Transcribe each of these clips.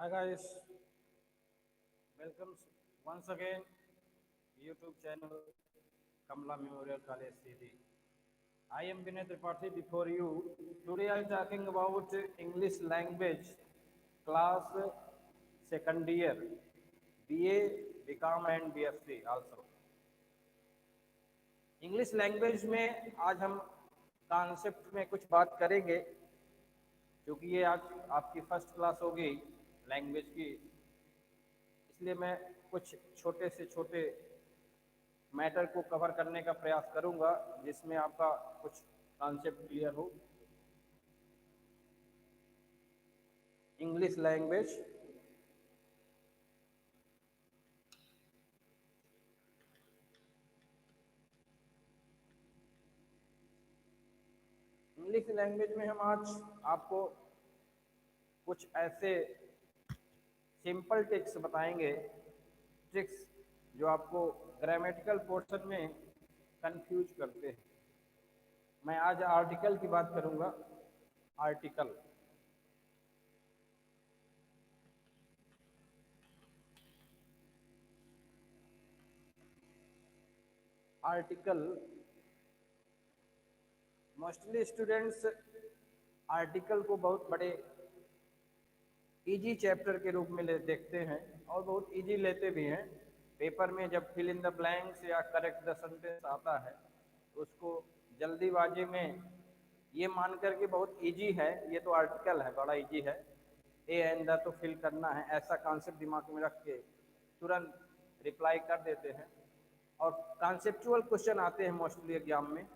Hi guys, welcome once again YouTube channel Kamla Memorial College CD. I am Vinay Tripathi before you. Today I am talking about English language class second year BA, BCom and BSc also. English language में आज हम concept में कुछ बात करेंगे क्योंकि ये आज आपकी फर्स्ट क्लास होगी लैंग्वेज की, इसलिए मैं कुछ छोटे से छोटे मैटर को कवर करने का प्रयास करूंगा जिसमें आपका कुछ कॉन्सेप्ट क्लियर हो। इंग्लिश लैंग्वेज इंग्लिश लैंग्वेज में हम आज आपको कुछ ऐसे सिंपल ट्रिक्स बताएंगे, ट्रिक्स जो आपको ग्रामेटिकल पोर्शन में कंफ्यूज करते हैं। मैं आज आर्टिकल की बात करूंगा। Article article mostly students article को बहुत बड़े इजी चैप्टर के रूप में देखते हैं और बहुत इजी लेते भी हैं। पेपर में जब फिल इन द ब्लैंक्स या करेक्ट द सेंटेंस आता है तो उसको जल्दीबाजी में ये मान कर के बहुत इजी है, ये तो आर्टिकल है, बड़ा इजी है, ए एंड द तो फिल करना है, ऐसा कॉन्सेप्ट दिमाग में रख के तुरंत रिप्लाई कर देते हैं। और कॉन्सेप्चुअल क्वेश्चन आते हैं मोस्टली एग्जाम में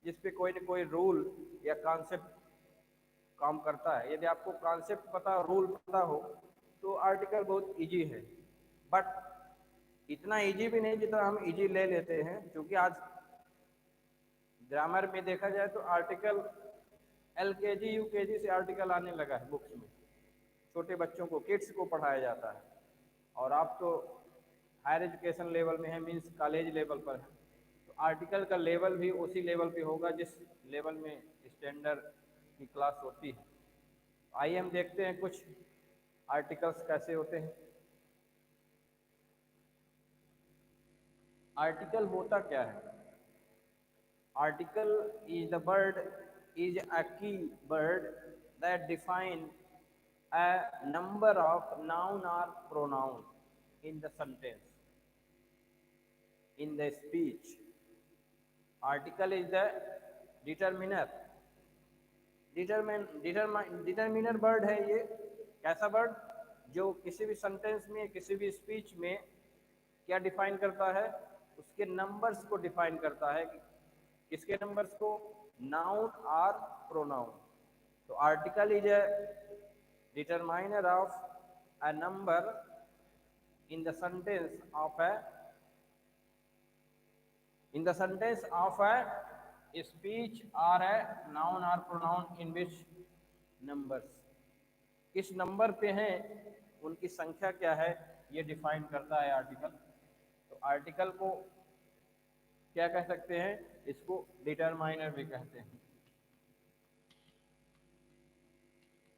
जिस पे कोई न कोई रूल या कॉन्सेप्ट काम करता है। यदि आपको कॉन्सेप्ट पता, रूल पता हो तो आर्टिकल बहुत इजी है, बट इतना इजी भी नहीं जितना हम इजी ले लेते हैं, क्योंकि आज ग्रामर में देखा जाए तो आर्टिकल एलकेजी यूकेजी से आर्टिकल आने लगा है बुक्स में। छोटे बच्चों को, किड्स को पढ़ाया जाता है और आप तो हायर एजुकेशन लेवल में है, मीन्स कॉलेज लेवल पर है, तो आर्टिकल का लेवल भी उसी लेवल पे होगा जिस लेवल में स्टैंडर्ड की क्लास होती है। आइए हम देखते हैं कुछ आर्टिकल्स कैसे होते हैं। आर्टिकल होता क्या है? Article is the word is a key word that define a number of noun or pronoun in the sentence, in the speech. Article is the determiner. Determiner word है ये। कैसा वर्ड? जो किसी भी सेंटेंस में, किसी भी स्पीच में क्या डिफाइन करता है? उसके नंबर्स को डिफाइन करता है। किसके नंबर्स को? नाउन और प्रोनाउन। तो article is a determiner of a number in the sentence of a speech or a noun or pronoun in which numbers, किस नंबर पे हैं, उनकी संख्या क्या है, ये डिफाइन करता है आर्टिकल। तो आर्टिकल को क्या कह सकते हैं? इसको डिटरमाइनर भी कहते हैं।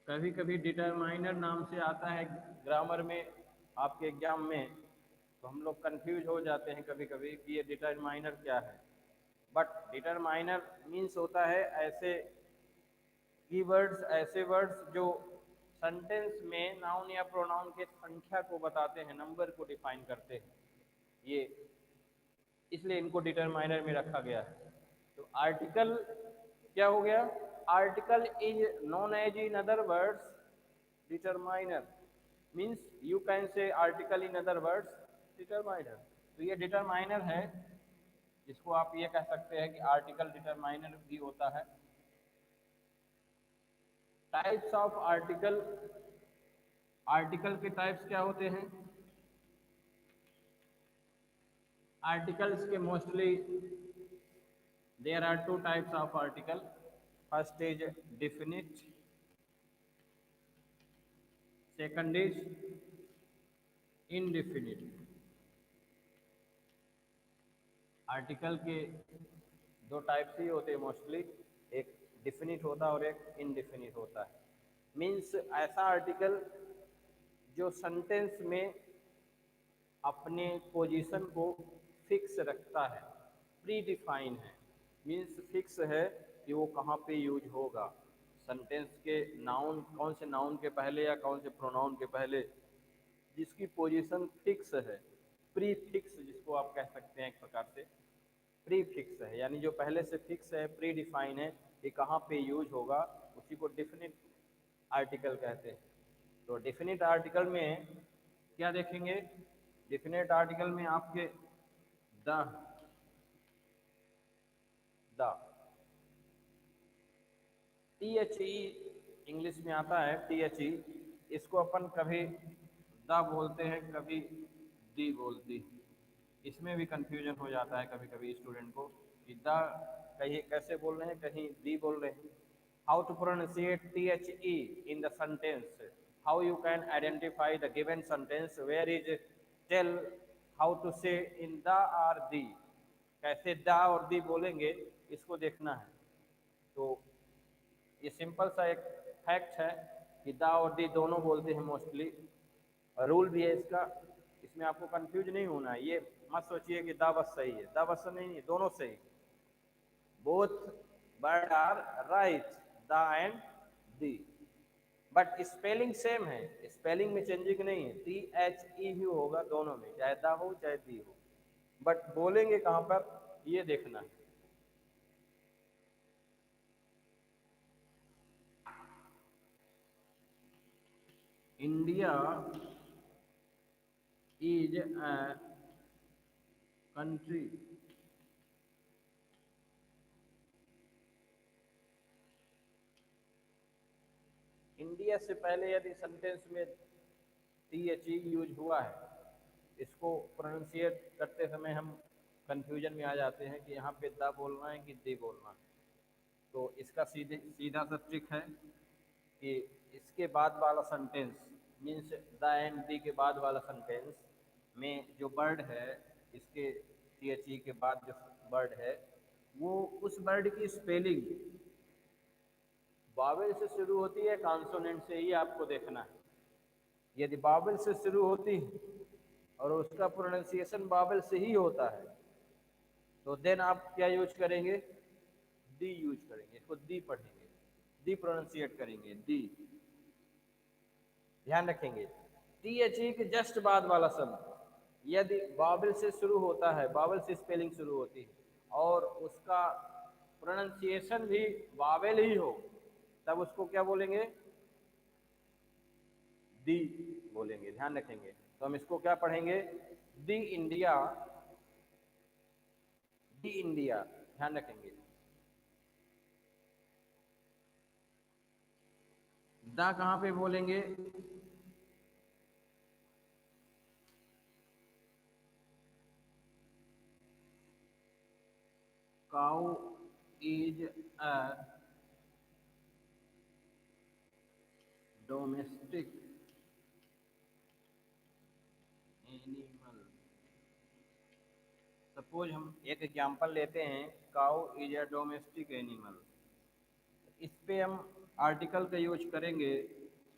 कभी कभी डिटरमाइनर नाम से आता है ग्रामर में आपके एग्जाम में, तो हम लोग कंफ्यूज हो जाते हैं कभी कभी कि ये डिटरमाइनर क्या है। बट डिटरमाइनर मीन्स होता है ऐसे कीवर्ड्स, ऐसे वर्ड्स जो सेंटेंस में नाउन या प्रोनाउन के संख्या को बताते हैं, नंबर को डिफाइन करते हैं, ये इसलिए इनको डिटरमाइनर में रखा गया है। तो आर्टिकल क्या हो गया? Article is known as in other words determiner, means you can say article in other words determiner. तो ये डिटरमाइनर है, इसको आप ये कह सकते हैं कि आर्टिकल डिटरमाइनर भी होता है। टाइप्स ऑफ आर्टिकल, आर्टिकल के टाइप्स क्या होते हैं? आर्टिकल्स के mostly there are two types of article. First is definite, second is indefinite. Article के दो टाइप्स ही होते हैं मोस्टली, एक डिफिनिट होता है और एक इनडिफिनिट होता है। मीन्स ऐसा आर्टिकल जो सेंटेंस में अपने पोजीशन को फिक्स रखता है, प्री डिफाइन है, मीन्स फिक्स है कि वो कहाँ पे यूज होगा। सेंटेंस के नाउन, कौन से नाउन के पहले या कौन से प्रोनाउन के पहले, जिसकी पोजीशन फिक्स है, प्री फिक्स जिसको आप कह सकते हैं एक प्रकार से, प्री फिक्स है, यानी जो पहले से फिक्स है, प्री डिफाइन है कि कहाँ पे यूज होगा, उसी को डेफिनेट आर्टिकल कहते हैं। तो डेफिनेट आर्टिकल में क्या देखेंगे, डेफिनेट आर्टिकल में आपके the, the, T H E English में आता है, टी एच ई, इसको अपन कभी द बोलते हैं, कभी दी बोलती, इसमें भी कंफ्यूजन हो जाता है कभी कभी स्टूडेंट को कि द कहीं कैसे बोल रहे हैं, कहीं दी बोल रहे हैं। How to pronounciate T H E in the sentence, how you can identify the given sentence, where is, tell how to say in the are the, कैसे द और दी बोलेंगे, इसको देखना है। तो ये सिंपल सा एक फैक्ट है कि दा और दी दोनों बोलते हैं मोस्टली, और रूल भी है इसका, इसमें आपको कंफ्यूज नहीं होना है। ये मत सोचिए कि दा बस सही है, दा बस नहीं है, दोनों सही, बोथ वर्ड आर राइट, दा and the, but spelling same है, स्पेलिंग में चेंजिंग नहीं है, टी एच ई ही होगा दोनों में, चाहे दा हो चाहे दी हो, बट बोलेंगे कहाँ पर ये देखना है। India is a country, India से पहले यदि सेंटेंस में टी एच ई यूज हुआ है, इसको प्रोनाउंसिएट करते समय हम कंफ्यूजन में आ जाते हैं कि यहाँ पे द बोलना है कि दी बोलना है। तो इसका सीधा सा ट्रिक है कि इसके बाद वाला sentence, means the and the के बाद वाला सेंटेंस में जो वर्ड है, इसके टी एच ई के बाद जो वर्ड है, वो उस वर्ड की स्पेलिंग वावेल से शुरू होती है, कॉन्सोनेंट से ही आपको देखना है। यदि वावेल से शुरू होती है और उसका प्रोनाउंसिएशन वावेल से ही होता है, तो देन आप क्या यूज करेंगे, दी यूज करेंगे, इसको दी पढ़ेंगे, दी प्रोनाउंसिएट करेंगे, दी। ध्यान रखेंगे, टी एच ई के जस्ट बाद वाला शब्द यदि वावेल से शुरू होता है, वावेल से स्पेलिंग शुरू होती है, और उसका प्रोनाउंसिएशन भी वावेल ही हो, तब उसको क्या बोलेंगे, दी बोलेंगे। ध्यान रखेंगे, तो हम इसको क्या पढ़ेंगे, दी इंडिया, दी इंडिया, ध्यान रखेंगे। दा कहाँ पे बोलेंगे, cow is a domestic animal. Suppose हम एक एग्जांपल लेते हैं, cow is a domestic animal, इस पे हम आर्टिकल का यूज करेंगे,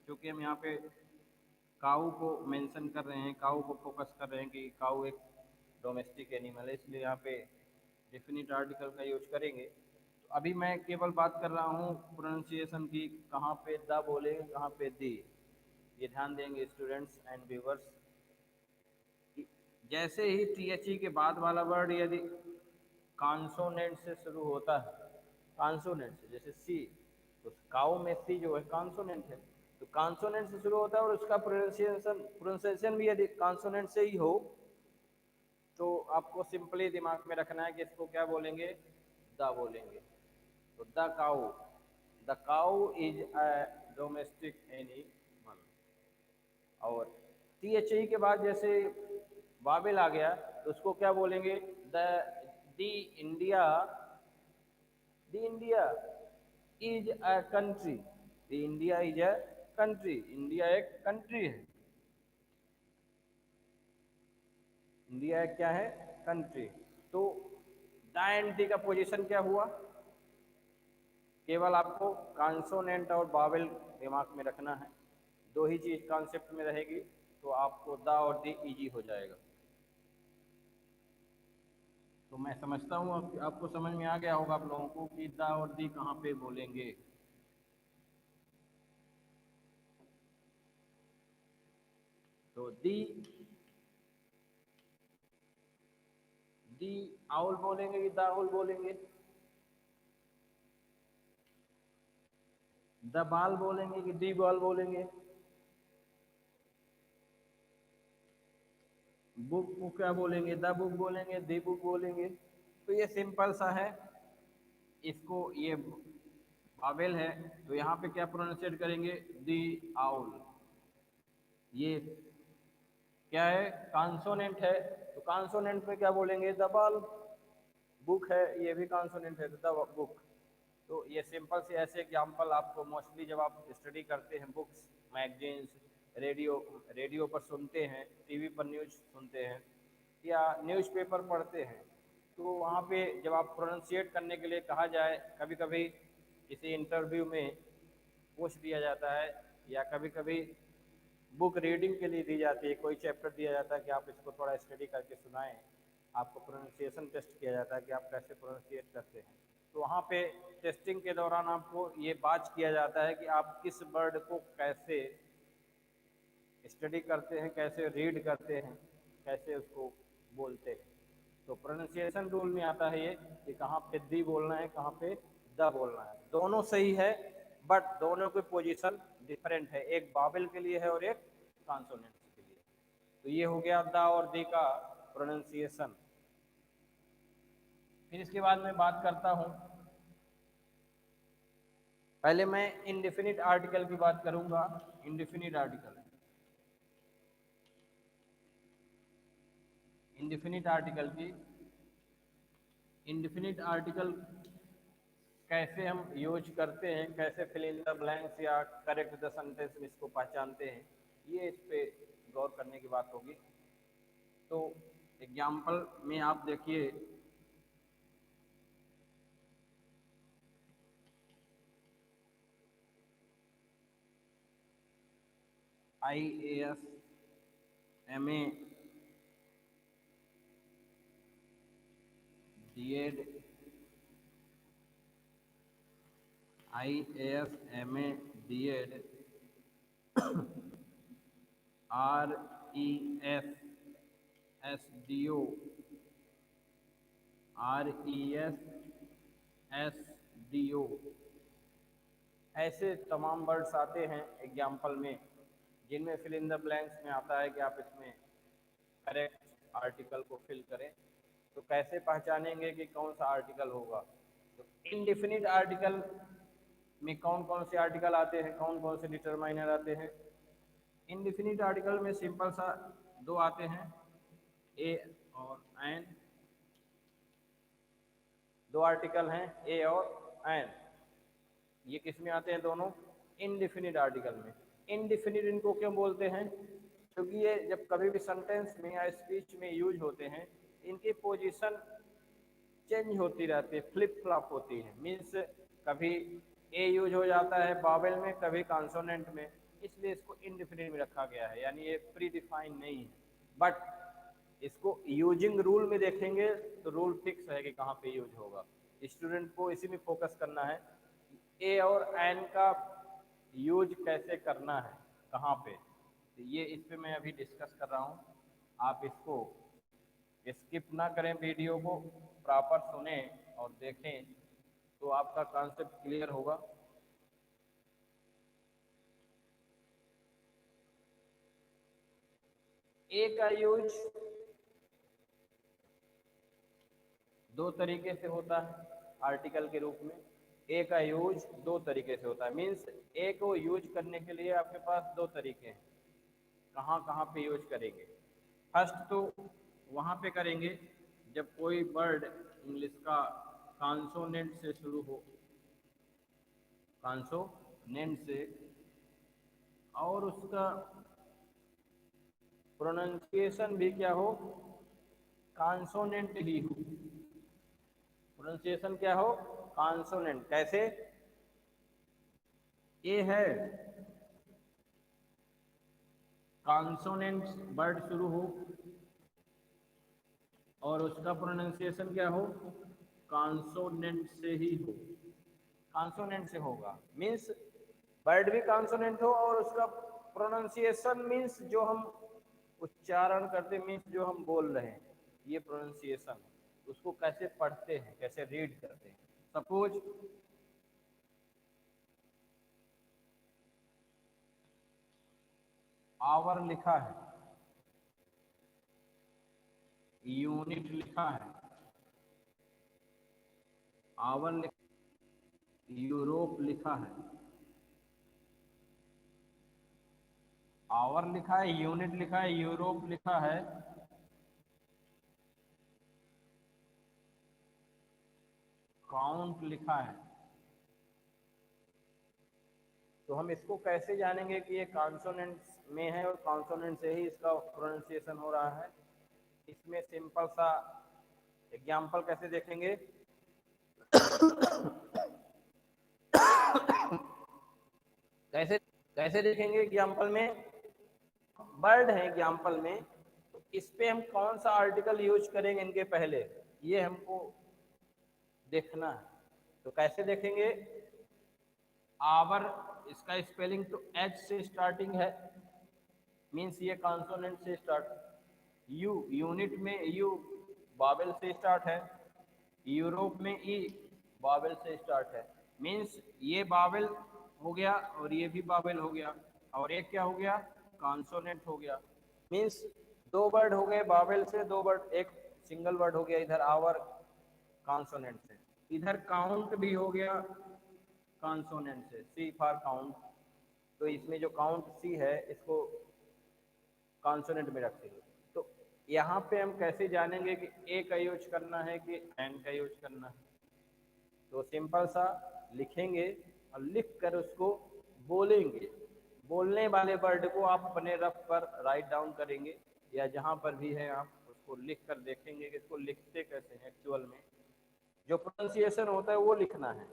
क्योंकि हम यहाँ पे काऊ को मेंशन कर रहे हैं, काऊ को फोकस कर रहे हैं कि काऊ एक डोमेस्टिक एनिमल है, इसलिए यहाँ पे डेफिनिट आर्टिकल का यूज करेंगे। तो अभी मैं केवल बात कर रहा हूँ प्रोनाउंसिएशन की, कहाँ पे द बोले, कहाँ पे दी, ये ध्यान देंगे स्टूडेंट्स एंड व्यूवर्स। जैसे ही टी एच ई के बाद वाला वर्ड यदि कॉन्सोनेंट से शुरू होता है, कॉन्सोनेंट से, जैसे सी, तो काऊ में सी जो है कॉन्सोनेंट है, तो कॉन्सोनेंट से शुरू होता है और उसका प्रोनाउंसिएशन भी यदि कॉन्सोनेंट से ही हो, तो आपको सिंपली दिमाग में रखना है कि इसको क्या बोलेंगे, द बोलेंगे। तो the cow is a domestic animal. और टी एच ई के बाद जैसे वावेल आ गया, तो उसको क्या बोलेंगे, the, the India, the India is a country, the India is a country, India एक कंट्री है, इंडिया एक क्या है, कंट्री। तो द एंड दी का पोजीशन क्या हुआ, केवल आपको कॉन्सोनेंट और वावेल दिमाग में रखना है। दो ही चीज कॉन्सेप्ट में रहेगी तो आपको द और दी इजी हो जाएगा। तो मैं समझता हूँ आपको समझ में आ गया होगा आप लोगों को कि द और दी कहाँ पे बोलेंगे। तो दी आउल बोलेंगे कि द आउल बोलेंगे? द बाल बोलेंगे कि दी बॉल बोलेंगे? बुक को क्या बोलेंगे? द बुक बोलेंगे, दी बुक बोलेंगे? तो ये सिंपल सा है। इसको ये वावेल है तो यहाँ पे क्या प्रोनाउंसिएट करेंगे? दी आउल। ये क्या है? कॉन्सोनेंट है तो कॉन्सोनेंट में क्या बोलेंगे? द बाल। बुक है ये भी कॉन्सोनेंट है तो द बुक। तो ये सिंपल से ऐसे एग्जाम्पल आपको मोस्टली जब आप स्टडी करते हैं बुक्स, मैगजीन्स, रेडियो रेडियो पर सुनते हैं, टीवी पर न्यूज़ सुनते हैं या न्यूज़पेपर पढ़ते हैं, तो वहाँ पे जब आप प्रोनाउंसिएट करने के लिए कहा जाए, कभी कभी किसी इंटरव्यू में पूछ दिया जाता है या कभी कभी बुक रीडिंग के लिए दी जाती है, कोई चैप्टर दिया जाता है कि आप इसको थोड़ा स्टडी करके सुनाएं, आपको प्रोनाउंसिएशन टेस्ट किया जाता है कि आप कैसे प्रोनाउंसिएट करते हैं। तो वहाँ पे टेस्टिंग के दौरान आपको ये बात किया जाता है कि आप किस वर्ड को कैसे स्टडी करते हैं, कैसे रीड करते हैं, कैसे उसको बोलते हैं। तो प्रोनाउंसिएशन रूल में आता है ये कि कहाँ पे दी बोलना है, कहाँ पे द बोलना है। दोनों सही है बट दोनों की पोजीशन डिफरेंट है, एक बाबल के लिए है और एक कॉन्सोनेंट के लिए। तो ये हो गया द और दी का प्रोनाउंसिएशन। फिर इसके बाद मैं बात करता हूँ, पहले मैं इंडेफिनिट आर्टिकल की बात करूंगा। इंडेफिनिट आर्टिकल, इंडेफिनिट आर्टिकल की, इंडेफिनिट आर्टिकल कैसे हम यूज करते हैं, कैसे फिल इन द ब्लैंक्स या करेक्ट द सेंटेंस में इसको पहचानते हैं, ये इस पे गौर करने की बात होगी। तो एग्जाम्पल में आप देखिए, IAS MA DED, IAS MA DED, RES SDO, RES SDO, ऐसे तमाम वर्ड्स आते हैं एग्जाम्पल में जिनमें फिल इन द ब्लैंक्स में आता है कि आप इसमें करेक्ट आर्टिकल को फिल करें। तो कैसे पहचानेंगे कि कौन सा आर्टिकल होगा? तो इनडिफिनिट आर्टिकल में कौन कौन से आर्टिकल आते हैं, कौन कौन से डिटरमाइनर आते हैं? इनडिफिनिट आर्टिकल में सिंपल सा दो आते हैं, ए और एन। दो आर्टिकल हैं ए और एन, ये किस में आते हैं? दोनों इनडिफिनिट आर्टिकल में। इनडिफिनिट इनको क्यों बोलते हैं? क्योंकि ये जब कभी भी सेंटेंस में या स्पीच में यूज होते हैं, इनकी पोजीशन चेंज होती रहती है, फ्लिप फ्लॉप होती है। मीन्स कभी ए यूज हो जाता है बावेल में, कभी कॉन्सोनेंट में, इसलिए इसको इनडिफिनिट में रखा गया है, यानी ये प्री डिफाइन नहीं है। बट इसको यूजिंग रूल में देखेंगे तो रूल फिक्स है कि कहाँ पे यूज होगा। स्टूडेंट को इसी में फोकस करना है, ए और एन का यूज कैसे करना है, कहाँ पे। तो ये इस पे मैं अभी डिस्कस कर रहा हूँ, आप इसको स्किप ना करें, वीडियो को प्रॉपर सुने और देखें तो आपका कॉन्सेप्ट क्लियर होगा। ए का यूज दो तरीके से होता है आर्टिकल के रूप में। ए का यूज दो तरीके से होता है, मीन्स ए को यूज करने के लिए आपके पास दो तरीके हैं। कहाँ कहाँ पे यूज करेंगे? फर्स्ट तो वहाँ पे करेंगे जब कोई वर्ड इंग्लिश का कॉन्सोनेंट से शुरू हो, कॉन्सोनेंट से, और उसका प्रोनाउंसिएशन भी क्या हो? कॉन्सोनेंट ही हो। प्रोनाउंसिएशन क्या हो? कॉन्सोनेंट। कैसे? ए है कॉन्सोनेंट वर्ड शुरू हो और उसका प्रोनाउंसिएशन क्या हो, कॉन्सोनेंट से ही हो, कॉन्सोनेंट से होगा। मीन्स वर्ड भी कॉन्सोनेंट हो और उसका प्रोनाउंसिएशन मीन्स जो हम उच्चारण करते, मीन्स जो हम बोल रहे हैं, ये प्रोनाउंसिएशन, उसको कैसे पढ़ते हैं, कैसे रीड करते हैं। सपोज आवर लिखा है, यूनिट लिखा है, आवर यूरोप लिखा है, आवर लिखा है, यूनिट लिखा है, यूरोप लिखा है, काउंट लिखा है। तो हम इसको कैसे जानेंगे कि ये कॉन्सोनेंट्स में है और कॉन्सोनेंट से ही इसका प्रोनाउंसिएशन हो रहा है? इसमें सिंपल सा एग्जाम्पल कैसे देखेंगे? कैसे कैसे देखेंगे एग्जाम्पल में? वर्ड है एग्जाम्पल में, तो इस पे हम कौन सा आर्टिकल यूज करेंगे इनके पहले, ये हमको देखना है। तो कैसे देखेंगे? आवर, इसका स्पेलिंग तो एच से स्टार्टिंग है, मीन्स ये कॉन्सोनेंट से स्टार्ट। यू, यूनिट में यू बावेल से स्टार्ट है, यूरोप में ई बावेल से स्टार्ट है, मीन्स ये बावेल हो गया और ये भी बावेल हो गया, और एक क्या हो गया? कॉन्सोनेंट हो गया। मीन्स दो वर्ड हो गए बावेल से, दो वर्ड, एक सिंगल वर्ड हो गया इधर आवर कॉन्सोनेंट से, इधर काउंट भी हो गया कॉन्सोनेंट से, सी फॉर काउंट। तो इसमें जो काउंट सी है इसको कॉन्सोनेंट में रखेंगे। तो यहाँ पे हम कैसे जानेंगे कि ए का यूज करना है कि एन का यूज करना है? तो सिंपल सा लिखेंगे और लिख कर उसको बोलेंगे। बोलने वाले वर्ड को आप अपने रफ पर राइट डाउन करेंगे या जहाँ पर भी है आप उसको लिख कर देखेंगे कि इसको लिखते कैसे हैं एक्चुअल में। जो प्रोनाउंसिएशन होता है वो लिखना है,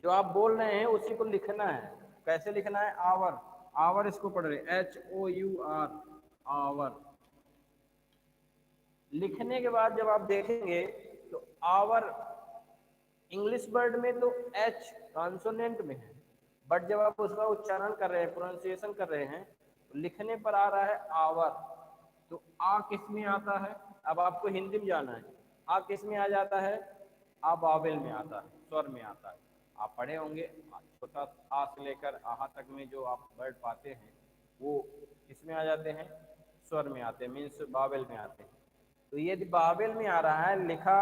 जो आप बोल रहे हैं उसी को लिखना है। कैसे लिखना है? आवर, आवर इसको पढ़ रहे HOUR, आवर। लिखने के बाद जब आप देखेंगे तो आवर इंग्लिश वर्ड में तो एच कॉन्सोनेंट में है, बट जब आप उसका उच्चारण कर रहे हैं, प्रोनाउंसिएशन कर रहे हैं, तो लिखने पर आ रहा है आवर। तो आ किस में आता है? अब आपको हिंदी में जाना है, आ किस में आ जाता है? आ बावेल में आता है, स्वर में आता है। आप पढ़े होंगे छोटा आ से लेकर आहा तक में जो आप वर्ड पाते हैं वो किस में आ जाते हैं? स्वर में आते हैं, मीन्स बावेल में आते हैं। तो यदि बावेल में आ रहा है, लिखा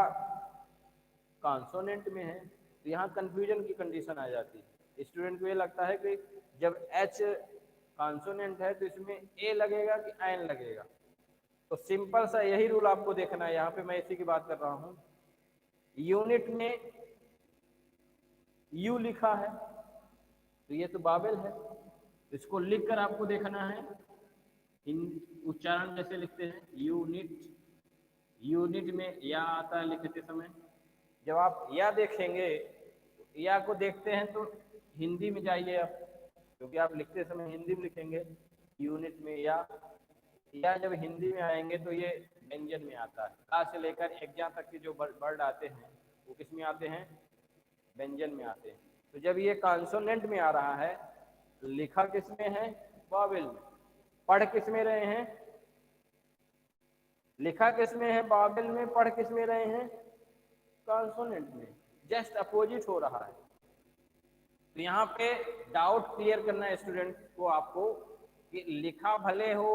कॉन्सोनेंट में है, तो यहाँ कंफ्यूजन की कंडीशन आ जाती है। स्टूडेंट को ये लगता है कि जब एच कॉन्सोनेंट है तो इसमें ए लगेगा कि एन लगेगा। तो सिंपल सा यही रूल आपको देखना है। यहाँ पे मैं इसी की बात कर रहा हूँ। यूनिट में यू लिखा है तो ये तो बावेल है, इसको लिखकर आपको देखना है उच्चारण कैसे लिखते हैं। यूनिट, यूनिट में या आता है लिखते समय। जब आप या देखेंगे, या को देखते हैं तो हिंदी में जाइए आप, क्योंकि आप लिखते समय हिंदी में लिखेंगे। यूनिट में या जब हिंदी में आएंगे तो ये व्यंजन में आता है। का से लेकर एग्जा तक के जो वर्ड आते हैं वो किस में आते हैं? व्यंजन में आते हैं। तो जब ये कॉन्सोनेंट में आ रहा है, लिखा किस में है? बावेल में। पढ़ किस में रहे हैं? लिखा किस में है? बावेल में। पढ़ किस में रहे हैं? कॉन्सोनेंट में। जस्ट अपोजिट हो रहा है। तो यहाँ पे डाउट क्लियर करना है स्टूडेंट को आपको कि लिखा भले हो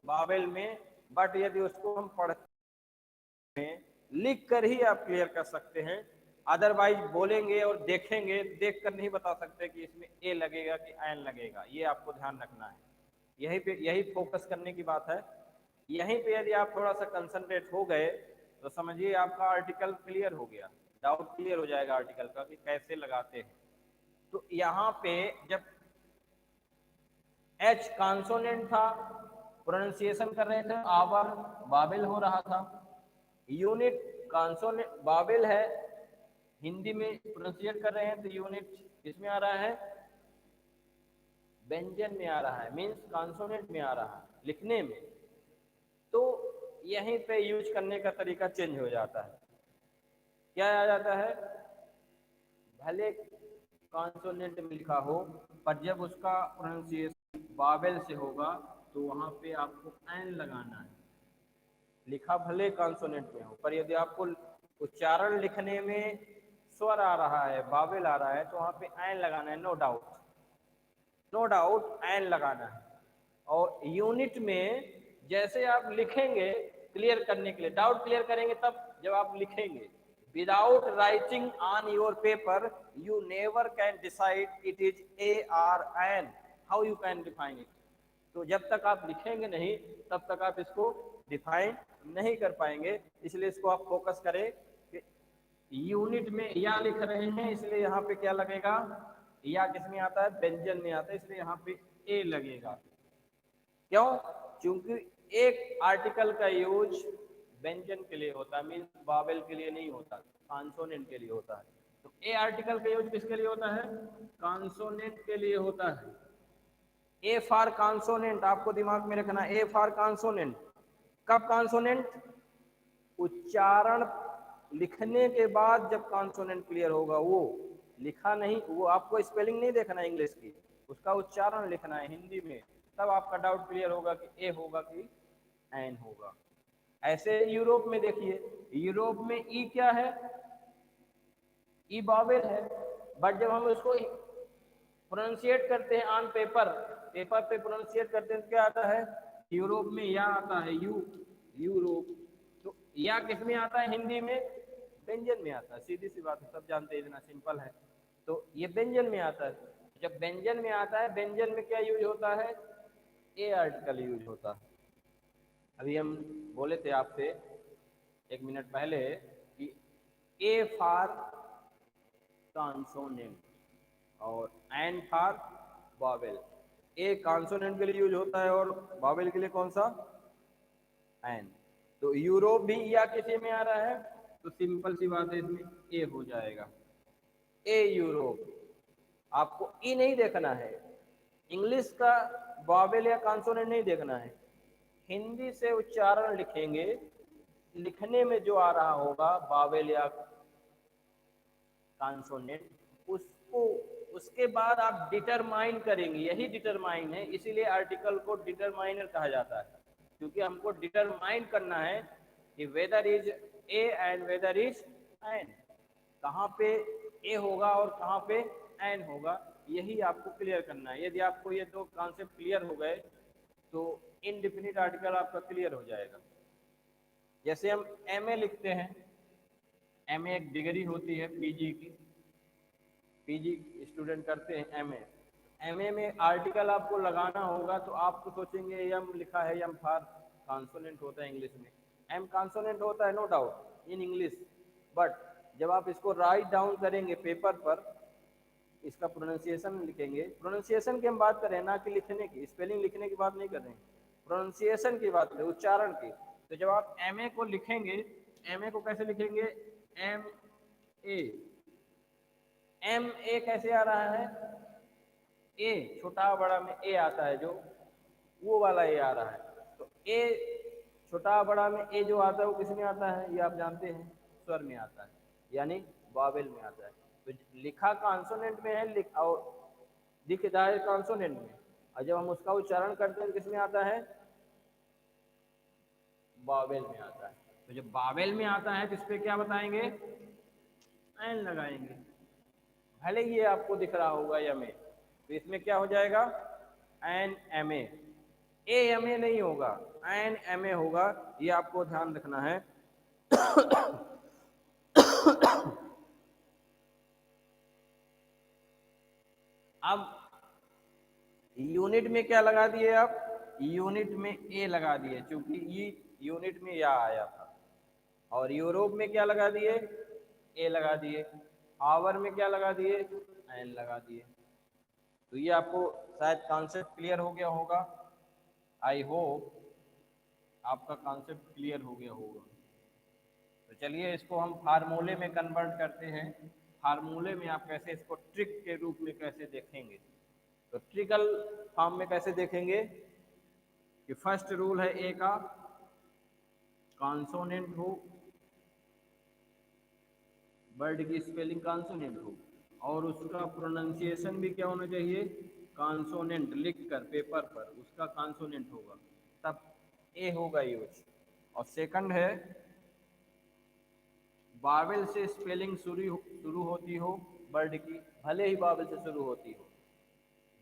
बावेल में, बट यदि उसको हम पढ़ते हैं, लिख कर ही आप क्लियर कर सकते हैं। अदरवाइज बोलेंगे और देखेंगे, देख कर नहीं बता सकते कि इसमें ए लगेगा कि एन लगेगा। ये आपको ध्यान रखना है। यही फोकस करने की बात है। यहीं पे यदि आप थोड़ा सा कंसंट्रेट हो गए तो समझिए आपका आर्टिकल क्लियर हो गया, डाउट क्लियर हो जाएगा आर्टिकल का कि कैसे लगाते हैं। तो यहाँ पे जब एच कॉन्सोनेंट था, प्रोनाउंसिएशन कर रहे थे, आवर बावेल हो रहा था। यूनिट कॉन्सोनेंट बावेल है, हिंदी में प्रोनाउंसिएट कर रहे हैं तो यूनिट इसमें आ रहा है व्यंजन में आ रहा है, मीन्स कॉन्सोनेंट में आ रहा है लिखने में, तो यहीं पे यूज करने का तरीका चेंज हो जाता है। क्या आ जाता है, भले कॉन्सोनेंट में लिखा हो पर जब उसका प्रोनाउंसिएशन वावेल से होगा तो वहां पे आपको एन लगाना है। लिखा भले कॉन्सोनेंट में हो पर यदि आपको उच्चारण लिखने में स्वर आ रहा है, वावेल आ रहा है, तो वहां पे एन लगाना है, no doubt, no doubt an लगाना है। और यूनिट में जैसे आप लिखेंगे, क्लियर करने के लिए, डाउट क्लियर करेंगे तब जब आप लिखेंगे, without writing on your paper you never can decide it is a or an, how you can define it. तो जब तक आप लिखेंगे नहीं तब तक आप इसको डिफाइन नहीं कर पाएंगे। इसलिए इसको आप फोकस करें कि यूनिट में या लिख रहे हैं, इसलिए यहाँ पे क्या लगेगा, या किसमें आता है, व्यंजन में आता है, इसलिए यहाँ पे ए लगेगा। क्यों, क्योंकि एक आर्टिकल का यूज व्यंजन के लिए होता है, मीन्स वावेल के लिए नहीं होता, कॉन्सोनेंट के लिए होता है। तो ए आर्टिकल का यूज किसके लिए होता है, कॉन्सोनेंट के लिए होता है। ए फॉर कॉन्सोनेंट, आपको दिमाग में रखना, ए फॉर कॉन्सोनेंट। कब कॉन्सोनेंट, उच्चारण लिखने के बाद जब कॉन्सोनेंट क्लियर होगा, वो लिखा नहीं, वो आपको स्पेलिंग नहीं देखना है इंग्लिश की, उसका उच्चारण लिखना है हिंदी में, तब आपका डाउट क्लियर होगा कि ए होगा कि एन होगा। ऐसे यूरोप में देखिए, यूरोप में ई क्या है, ई वावेल है, बट जब हम उसको प्रोनाउंसिएट करते हैं ऑन पेपर, पेपर पे प्रोनाउंसिएट करते हैं तो क्या आता है, यूरोप में या आता है, यू, यूरोप। तो या किस में आता है, हिंदी में व्यंजन में आता है, सीधी सी बात है, सब जानते हैं, इतना सिंपल है। तो ये व्यंजन में आता है, जब व्यंजन में आता है, व्यंजन में क्या यूज होता है, ए आर्टिकल यूज होता है। अभी हम बोले थे आपसे एक मिनट पहले कि ए फॉर कॉन्सोनेंट और an for vowel. A consonant के लिए यूज होता है और वावेल के लिए कौन सा, एन। तो यूरोप भी या किसी में आ रहा है, तो सिंपल सी बात है, इसमें ए हो जाएगा, ए यूरोप। आपको ई नहीं देखना है, इंग्लिश का वावेल या कॉन्सोनेंट नहीं देखना है, हिंदी से उच्चारण लिखेंगे, लिखने में जो आ रहा होगा वावेल या कॉन्सोनेंट, उसको उसके बाद आप डिटरमाइन करेंगे, यही डिटरमाइन है, इसीलिए आर्टिकल को डिटरमाइनर कहा जाता है, क्योंकि हमको डिटरमाइन करना है कि whether is a and whether is an, कहाँ पे ए होगा और कहाँ पे एन होगा, यही आपको क्लियर करना है। यदि आपको ये दो कॉन्सेप्ट क्लियर हो गए तो इनडिफिनिट आर्टिकल आपका क्लियर हो जाएगा। जैसे हम एमए लिखते हैं, एमए एक डिग्री होती है पीजी की, पीजी स्टूडेंट करते हैं एमए, एमए में आर्टिकल आपको लगाना होगा तो आप तो सोचेंगे एम लिखा है, एम फॉर कॉन्सोनेंट होता है इंग्लिश में, एम कॉन्सोनेंट होता है, no doubt in English, but जब आप इसको राइट डाउन करेंगे पेपर पर, इसका प्रोनाउंसिएशन लिखेंगे, प्रोनाउंसिएशन की हम बात कर रहे हैं ना कि लिखने की, स्पेलिंग लिखने की बात नहीं कर रहे हैं, प्रोनाउंसिएशन की बात करें, उच्चारण की। तो जब आप एमए को लिखेंगे, एमए को कैसे लिखेंगे, एम ए, एम ए कैसे आ रहा है, ए छोटा बड़ा में ए आता है, जो वो वाला ए आ रहा है, तो ए छोटा बड़ा में ए जो आता है वो किस में आता है, ये आप जानते हैं, स्वर में आता है, यानी वावेल में आता है। तो लिखा कॉन्सोनेंट में है, और दिख रहा है कॉन्सोनेंट में, और जब हम उसका उच्चारण करते हैं किस में आता है, वावेल में आता है। तो जब वावेल में आता है तो इस पे क्या बताएंगे, एन लगाएंगे, भले ये आपको दिख रहा होगा एम ए, तो इसमें क्या हो जाएगा, एन एम ए नहीं होगा, एन एम ए होगा, ये आपको ध्यान रखना है। अब यूनिट में क्या लगा दिए आप, यूनिट में ए लगा दिए, क्योंकि ये यूनिट में या आया था, और यूरोप में क्या लगा दिए, ए लगा दिए, आवर में क्या लगा दिए, एन लगा दिए। तो ये आपको शायद कॉन्सेप्ट क्लियर हो गया होगा, आई होप आपका कॉन्सेप्ट क्लियर हो गया होगा। तो चलिए इसको हम फार्मूले में कन्वर्ट करते हैं, फार्मूले में आप कैसे इसको ट्रिक के रूप में कैसे देखेंगे। तो ट्रिकल फॉर्म में कैसे देखेंगे कि फर्स्ट रूल है ए का, कॉन्सोनेंट हो, वर्ड की स्पेलिंग कॉन्सोनेंट हो, और उसका प्रोनाउंसिएशन भी क्या होना चाहिए, कॉन्सोनेंट, लिख कर पेपर पर उसका कॉन्सोनेंट होगा, तब ए होगा यूज। और सेकंड है बावेल से स्पेलिंग शुरू होती हो वर्ड की, भले ही बावेल से शुरू होती हो,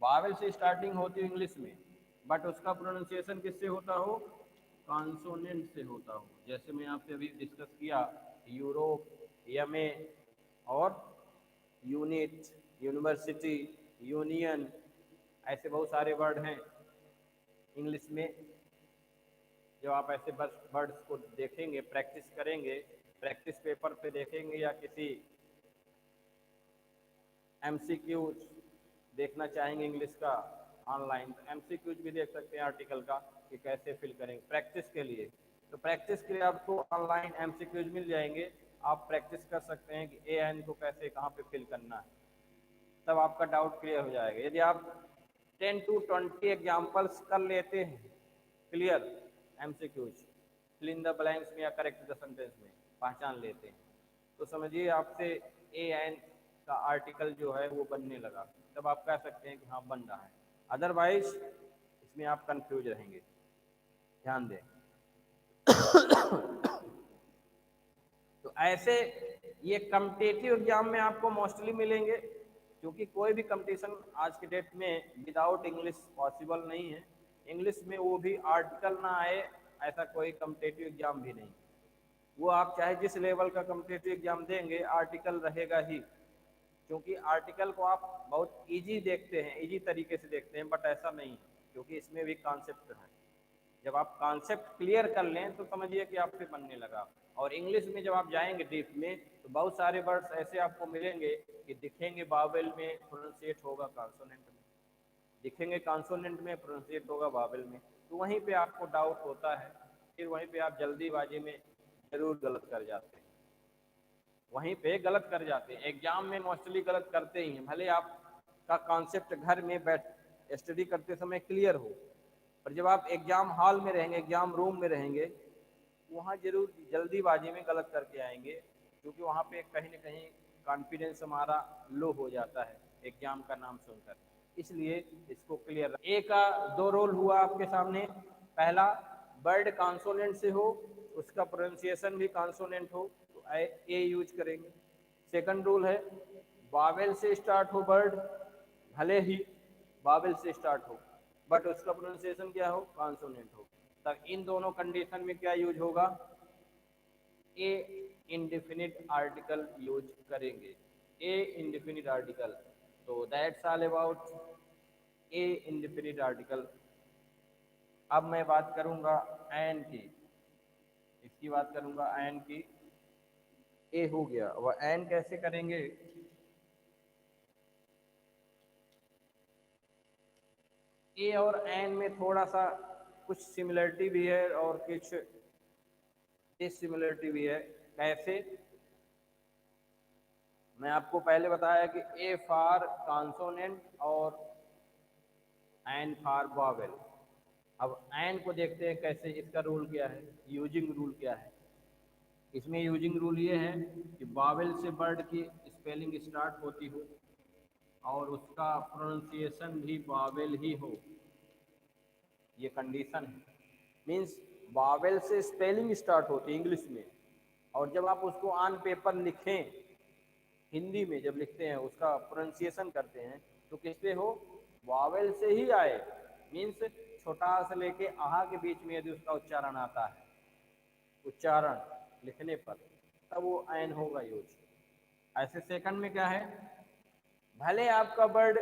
बावेल से स्टार्टिंग होती हो इंग्लिश में, बट उसका प्रोनाउंसिएशन किससे होता हो, कॉन्सोनेंट से होता हो। जैसे मैं आपसे अभी डिस्कस किया यूरोप, यमे, और यूनिट, यूनिवर्सिटी, यूनियन, ऐसे बहुत सारे वर्ड हैं इंग्लिश में। जब आप ऐसे वर्ड्स को देखेंगे, प्रैक्टिस करेंगे, प्रैक्टिस पेपर पे देखेंगे या किसी एमसीक्यूज देखना चाहेंगे इंग्लिश का ऑनलाइन, तो एमसीक्यूज भी देख सकते हैं आर्टिकल का कि कैसे फिल करेंगे प्रैक्टिस के लिए। तो प्रैक्टिस के लिए आपको ऑनलाइन एमसीक्यूज मिल जाएंगे, आप प्रैक्टिस कर सकते हैं कि ए एन को कैसे कहाँ पे फिल करना है, तब आपका डाउट क्लियर हो जाएगा। यदि आप 10 to 20 एग्जाम्पल्स कर लेते हैं clear MCQs, fill in the blanks में या करेक्ट द सेंटेंस में पहचान लेते हैं, तो समझिए आपसे ए एन का आर्टिकल जो है वो बनने लगा, तब आप कह सकते हैं कि हाँ बन रहा है। अदरवाइज इसमें आप कंफ्यूज रहेंगे। ध्यान दें। तो ऐसे ये कम्पिटिटिव एग्जाम में आपको मोस्टली मिलेंगे, क्योंकि कोई भी कंपटीशन आज के डेट में विदाउट इंग्लिश पॉसिबल नहीं है। इंग्लिश में वो भी आर्टिकल ना आए ऐसा कोई कम्पिटिटिव एग्जाम भी नहीं। वो आप चाहे जिस लेवल का कम्पिटिटिव एग्जाम देंगे आर्टिकल रहेगा ही, क्योंकि आर्टिकल को आप बहुत इजी देखते हैं, इजी तरीके से देखते हैं, बट ऐसा नहीं है, क्योंकि इसमें भी कॉन्सेप्ट है। जब आप कॉन्सेप्ट क्लियर कर लें तो समझिए कि आपसे बनने लगा। और इंग्लिश में जब आप जाएंगे डीप में तो बहुत सारे वर्ड्स ऐसे आपको मिलेंगे कि दिखेंगे बावेल में, प्रोनाउंसिएट होगा कॉन्सोनेंट में, दिखेंगे कॉन्सोनेंट में, प्रोनाउंसिएट होगा बावेल में। तो वहीं पे आपको डाउट होता है, फिर वहीं पे आप जल्दीबाजी में जरूर गलत कर जाते हैं, वहीं पे गलत कर जाते हैं। एग्जाम में मोस्टली गलत करते ही हैं, भले आपका कॉन्सेप्ट घर में बैठ स्टडी करते समय क्लियर हो, पर जब आप एग्जाम हॉल में रहेंगे, एग्जाम रूम में रहेंगे, वहाँ जरूर जल्दीबाजी में गलत करके आएंगे, क्योंकि वहाँ पे कहीं ना कहीं कॉन्फिडेंस हमारा लो हो जाता है एग्जाम का नाम सुनकर। इसलिए इसको क्लियर, ए का दो रोल हुआ आपके सामने। पहला, वर्ड कॉन्सोनेंट से हो, उसका प्रोनाउंसिएशन भी कॉन्सोनेंट हो, तो ए यूज करेंगे। सेकंड रूल है बावेल से स्टार्ट हो वर्ड, भले ही बावेल से स्टार्ट हो बट उसका प्रोनाउंसिएशन क्या हो, कॉन्सोनेंट हो। तब इन दोनों कंडीशन में क्या यूज होगा, ए इंडेफिनिट आर्टिकल यूज करेंगे, ए इंडेफिनिट आर्टिकल। तो that's all about A indefinite article. अब मैं बात करूंगा एन की, इसकी बात करूंगा एन की। ए हो गया, वह एन कैसे करेंगे, ए और एन में थोड़ा सा कुछ सिमिलरिटी भी है और कुछ डिसिमिलरिटी भी है। कैसे, मैं आपको पहले बताया कि ए फॉर कॉन्सोनेंट और एन फॉर वॉवेल। अब एन को देखते हैं कैसे, इसका रूल क्या है, यूजिंग रूल क्या है। इसमें यूजिंग रूल ये है कि वॉवेल से वर्ड की स्पेलिंग स्टार्ट होती हो और उसका प्रोनाउंसिएशन भी वॉवेल ही हो, ये कंडीशन है। मीन्स वॉवेल से स्पेलिंग स्टार्ट होती है इंग्लिश में, और जब आप उसको ऑन पेपर लिखें हिंदी में, जब लिखते हैं उसका प्रोनाउंसिएशन करते हैं तो किससे हो, वॉवेल से ही आए। मीन्स छोटा से लेके आहा के बीच में यदि उसका उच्चारण आता है, उच्चारण लिखने पर, तब वो एन होगा यूज। ऐसे सेकंड में क्या है, भले आपका वर्ड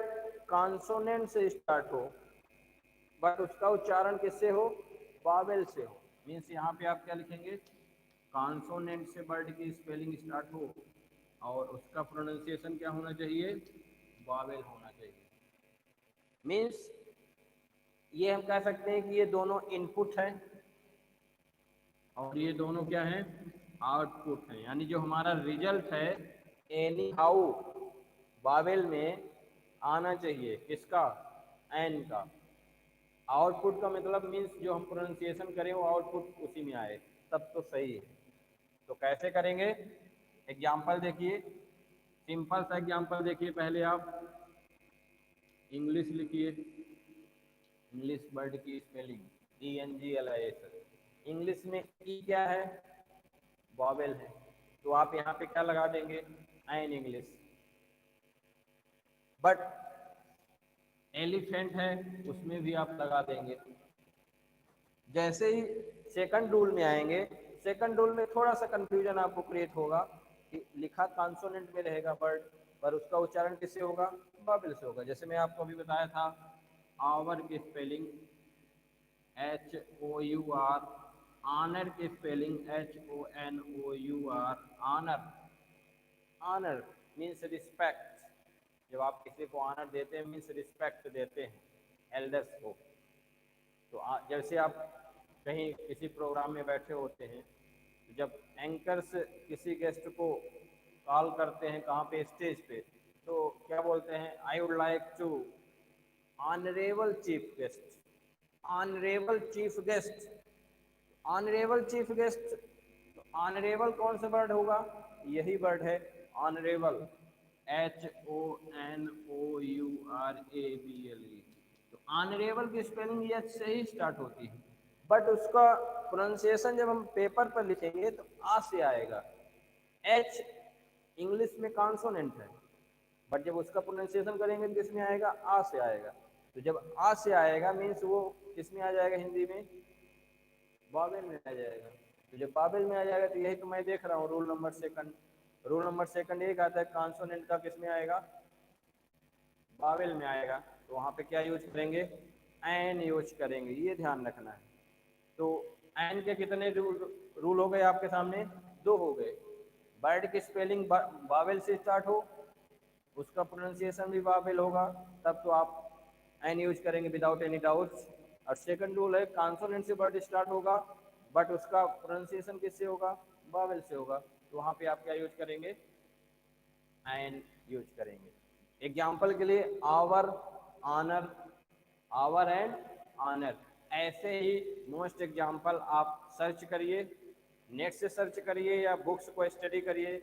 कॉन्सोनेंट से स्टार्ट हो बट उसका उच्चारण किससे हो, वॉवेल से हो। मीन्स यहाँ पे आप क्या लिखेंगे, कॉन्सोनेंट से वर्ड की स्पेलिंग स्टार्ट हो और उसका प्रोनाउंसिएशन क्या होना चाहिए, वॉवेल होना चाहिए। मीन्स ये हम कह सकते हैं कि ये दोनों इनपुट है और ये दोनों क्या है, आउटपुट है। यानी जो हमारा रिजल्ट है एनी हाउ वॉवेल में आना चाहिए, किसका, एन का। आउटपुट का मतलब मीन्स जो हम प्रोनाउंसिएशन करें वो आउटपुट उसी में आए, तब तो सही है। तो कैसे करेंगे, एग्जाम्पल देखिए, सिंपल सा एग्जाम्पल देखिए। पहले आप इंग्लिश लिखिए, इंग्लिश वर्ड की स्पेलिंग ENGLIS। इंग्लिश में ई क्या है, वॉवेल है, तो आप यहाँ पे क्या लगा देंगे, एन इंग्लिश। बट एलिफेंट है, उसमें भी आप लगा देंगे। जैसे ही सेकंड रूल में आएंगे, सेकंड रूल में थोड़ा सा कंफ्यूजन आपको क्रिएट होगा कि लिखा कॉन्सोनेंट में रहेगा वर्ड, पर उसका उच्चारण किससे होगा, वॉवेल से होगा। जैसे मैं आपको अभी बताया था, आवर की स्पेलिंग HOUR, ऑनर की spelling HONOUR, honour. Honour means respect, जब आप किसी को ऑनर देते हैं मीन्स रिस्पेक्ट देते हैं एल्डर्स को। तो जैसे आप कहीं किसी प्रोग्राम में बैठे होते हैं, तो जब एंकर्स किसी गेस्ट को कॉल करते हैं कहाँ पे, स्टेज पे, तो क्या बोलते हैं, I would like to honourable chief guest, honourable chief guest, honourable chief guest. तो ऑनरेबल कौन सा वर्ड होगा, यही वर्ड है ऑनरेबल, HONOURABLE। तो ऑनरेबल की स्पेलिंग एच से ही स्टार्ट होती है, बट उसका प्रोनाउंसिएशन जब हम पेपर पर लिखेंगे तो आ से आएगा। एच इंग्लिश में कॉन्सोनेंट है, बट जब उसका प्रोनाउंसिएशन करेंगे तो किस में आएगा, आ से आएगा। तो जब आ से आएगा मीन्स वो किस में आ जाएगा, हिंदी में बाबेल में आ जाएगा। तो जब बाबेल में आ जाएगा तो यही तो मैं देख रहा हूँ, rule number second. Rule number second एक आता है, कॉन्सोनेंट का किस में आएगा, बाबेल में आएगा। तो वहाँ पे क्या यूज करेंगे, एन यूज करेंगे, ये ध्यान रखना है। तो एन के कितने रूल हो गए आपके सामने, दो हो गए। वर्ड की स्पेलिंग बावेल से स्टार्ट हो, उसका प्रोनाउंसिएशन भी बावेल होगा, तब तो आप एन यूज करेंगे विदाउट एनी डाउट्स। और सेकंड रूल है, कॉन्सोनेंट से वर्ड स्टार्ट होगा बट उसका प्रोनाउंसिएशन किससे होगा, बावेल से होगा, तो वहाँ पे आप क्या यूज करेंगे, एन यूज करेंगे। एग्जाम्पल के लिए hour, honour, hour and honour. ऐसे ही मोस्ट एग्जाम्पल आप सर्च करिए, नेट से सर्च करिए या बुक्स को स्टडी करिए।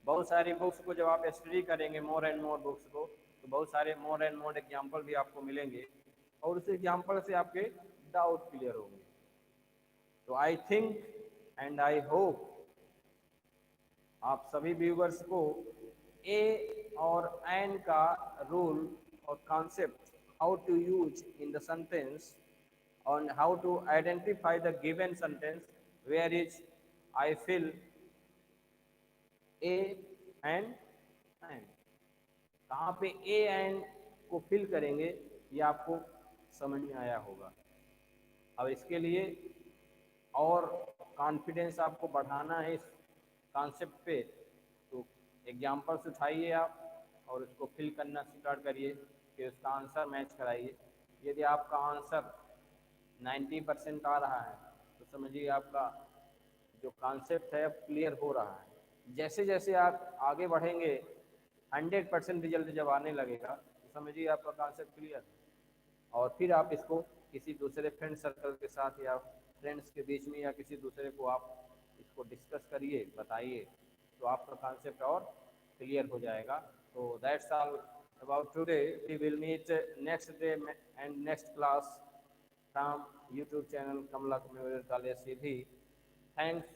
बहुत सारी बुक्स को जब आप स्टडी करेंगे, मोर एंड मोर बुक्स को, तो बहुत सारे मोर एंड मोर एग्जाम्पल भी आपको मिलेंगे और उस एग्जाम्पल से आपके डाउट क्लियर होंगे। तो I think and I hope आप सभी व्यूवर्स को ए और एन का रूल और concept, how to use in the sentence on how to identify the given sentence where is I fill a and and, कहाँ पे ए एंड को fill करेंगे ये आपको समझ में आया होगा। अब इसके लिए और कॉन्फिडेंस आपको बढ़ाना है इस कॉन्सेप्ट पे, तो एग्जाम्पल्स उठाइए आप और उसको फिल करना स्टार्ट करिए, फिर उसका आंसर मैच कराइए। यदि आपका आंसर 90% आ रहा है तो समझिए आपका जो कॉन्सेप्ट है अब क्लियर हो रहा है। जैसे जैसे आप आगे बढ़ेंगे 100% रिजल्ट जब आने लगेगा तो समझिए आपका कॉन्सेप्ट क्लियर है। और फिर आप इसको किसी दूसरे फ्रेंड सर्कल के साथ या फ्रेंड्स के बीच में या किसी दूसरे को आप इसको डिस्कस करिए, बताइए, तो आपका कॉन्सेप्ट और क्लियर हो जाएगा। तो that's all about today. We will meet next day and next class from YouTube channel Kamala Community College Siddhi. Thanks